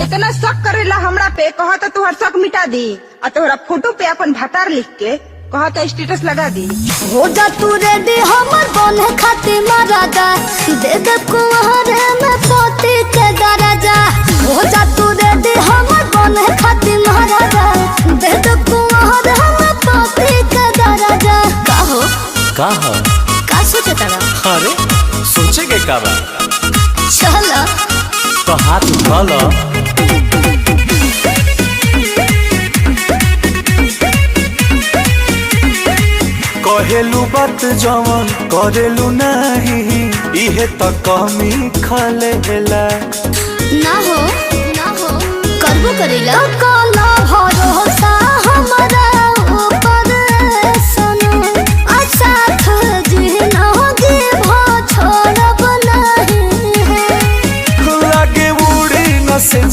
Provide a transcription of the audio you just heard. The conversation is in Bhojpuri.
इतना शक करेला हमरा पे, कहा तो तुहर शक मिटा दी। और तोहरा फोटो पे अपन भतार लिख के कहा तो स्टेटस लगा दी। हो जा तू रेडी हमर बने खातिर महाराजा, दे दे कुंवर में पोती के दराजा। हो जा तू रेडी हमर बने खातिर महाराजा, दे दे कुंवर में पोती के दराजा। का सोचे तारा? अरे सोचे के का बा? चल तो हाथ उठा लो। कहेलू बात जवन करेलू नहीं, इहे तो कमी खलेला। ना हो करबो करेला।